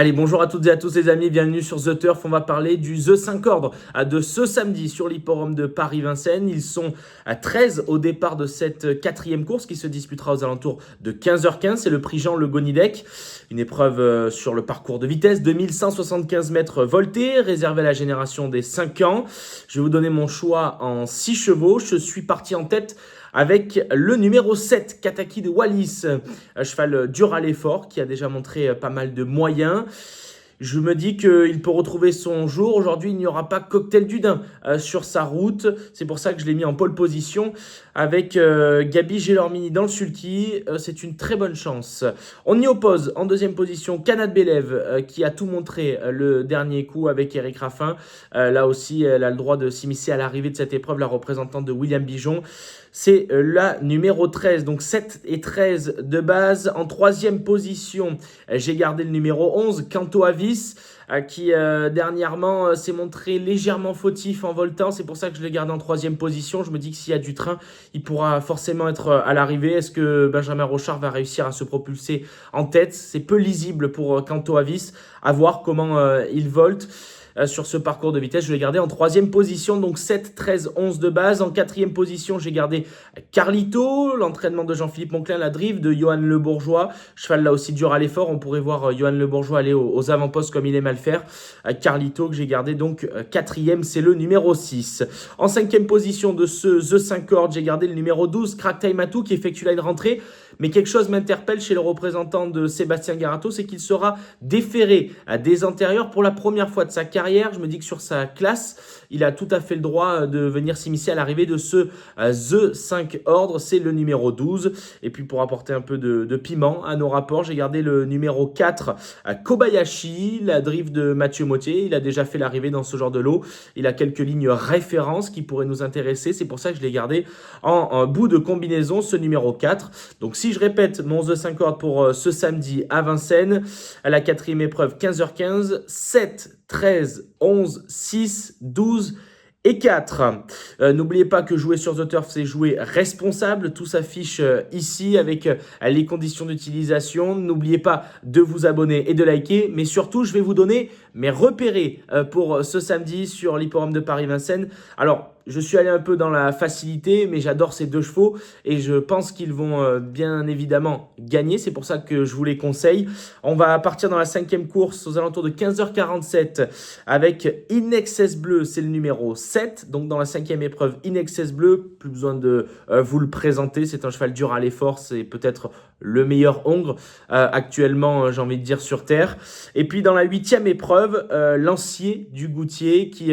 Allez, bonjour à toutes et à tous les amis, bienvenue sur The Turf. On va parler du The 5 ordre de ce samedi sur l'hipporome de Paris-Vincennes. Ils sont à 13 au départ de cette quatrième course qui se disputera aux alentours de 15h15. C'est le prix Jean Le Gonidec, une épreuve sur le parcours de vitesse, 2175 mètres voltés, réservé à la génération des 5 ans. Je vais vous donner mon choix en 6 chevaux. Je suis parti en tête avec le numéro 7, Kataki de Wallis, un cheval dur à l'effort qui a déjà montré pas mal de moyens. Je me dis qu'il peut retrouver son jour. Aujourd'hui, il n'y aura pas Cocktail du Dain sur sa route. C'est pour ça que je l'ai mis en pole position avec Gabi Gelormini dans le sulky. C'est une très bonne chance. On y oppose en deuxième position Canad Belev qui a tout montré le dernier coup avec Eric Raffin. Là aussi, elle a le droit de s'immiscer à l'arrivée de cette épreuve, la représentante de William Bijon. C'est la numéro 13, donc 7 et 13 de base. En troisième position, j'ai gardé le numéro 11, Canto Avis, qui dernièrement s'est montré légèrement fautif en voltant. C'est pour ça que je l'ai gardé en troisième position. Je me dis que s'il y a du train, il pourra forcément être à l'arrivée. Est-ce que Benjamin Rochard va réussir à se propulser en tête? C'est peu lisible pour Canto Avis. À voir comment il volte. Sur ce parcours de vitesse, je l'ai gardé en troisième position, donc 7, 13, 11 de base. En quatrième position, j'ai gardé Carlito, l'entraînement de Jean-Philippe Monclin, la drive de Johan Le Bourgeois. Cheval là aussi dur à l'effort, on pourrait voir Johan Le Bourgeois aller aux avant-postes comme il aime à le faire. Carlito que j'ai gardé donc quatrième, c'est le numéro 6. En cinquième position de ce The 5 ordre, j'ai gardé le numéro 12, Crack Time Atou, qui effectue là une rentrée. Mais quelque chose m'interpelle chez le représentant de Sébastien Garato, c'est qu'il sera déféré à des antérieurs pour la première fois de sa carrière. Je me dis que sur sa classe, il a tout à fait le droit de venir s'immiscer à l'arrivée de ce The 5 ordre. C'est le numéro 12. Et puis pour apporter un peu de piment à nos rapports, j'ai gardé le numéro 4, Kobayashi, la drive de Mathieu Mottier. Il a déjà fait l'arrivée dans ce genre de lot. Il a quelques lignes références qui pourraient nous intéresser. C'est pour ça que je l'ai gardé en bout de combinaison, ce numéro 4. Donc si je répète mon The 5 ordre pour ce samedi à Vincennes, à la quatrième épreuve 15h15, 7, 13, 11, 6, 12 et 4. N'oubliez pas que jouer sur The Turf, c'est jouer responsable. Tout s'affiche ici avec les conditions d'utilisation. N'oubliez pas de vous abonner et de liker. Mais surtout, je vais vous donner mes repérés pour ce samedi sur l'hipporome de Paris-Vincennes. Alors, je suis allé un peu dans la facilité, mais j'adore ces deux chevaux et je pense qu'ils vont bien évidemment gagner. C'est pour ça que je vous les conseille. On va partir dans la cinquième course aux alentours de 15h47 avec In Excess Bleu, c'est le numéro 7. Donc dans la cinquième épreuve, In Excess Bleu, plus besoin de vous le présenter. C'est un cheval dur à l'effort, c'est peut-être le meilleur hongre actuellement, j'ai envie de dire, sur terre. Et puis dans la huitième épreuve, Lancier du Goutier qui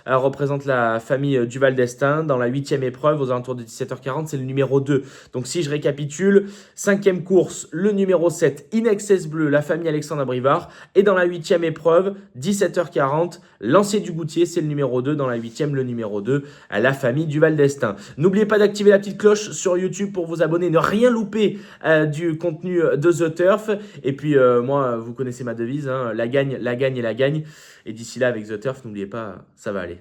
représente la famille du Val d'Estaing. Dans la huitième épreuve, aux alentours de 17h40, c'est le numéro 2. Donc si je récapitule, cinquième course, le numéro 7, In Excess Bleu, la famille Alexandre Abrivard. Et dans la huitième épreuve, 17h40, Lancier du Goutier, c'est le numéro 2. Dans la huitième, le numéro 2, la famille du Val d'Estaing. N'oubliez pas d'activer la petite cloche sur YouTube pour vous abonner, ne rien louper du contenu de The Turf. Et puis moi, vous connaissez ma devise, hein, la gagne, la gagne et la gagne. Et d'ici là, avec The Turf, n'oubliez pas, ça va aller.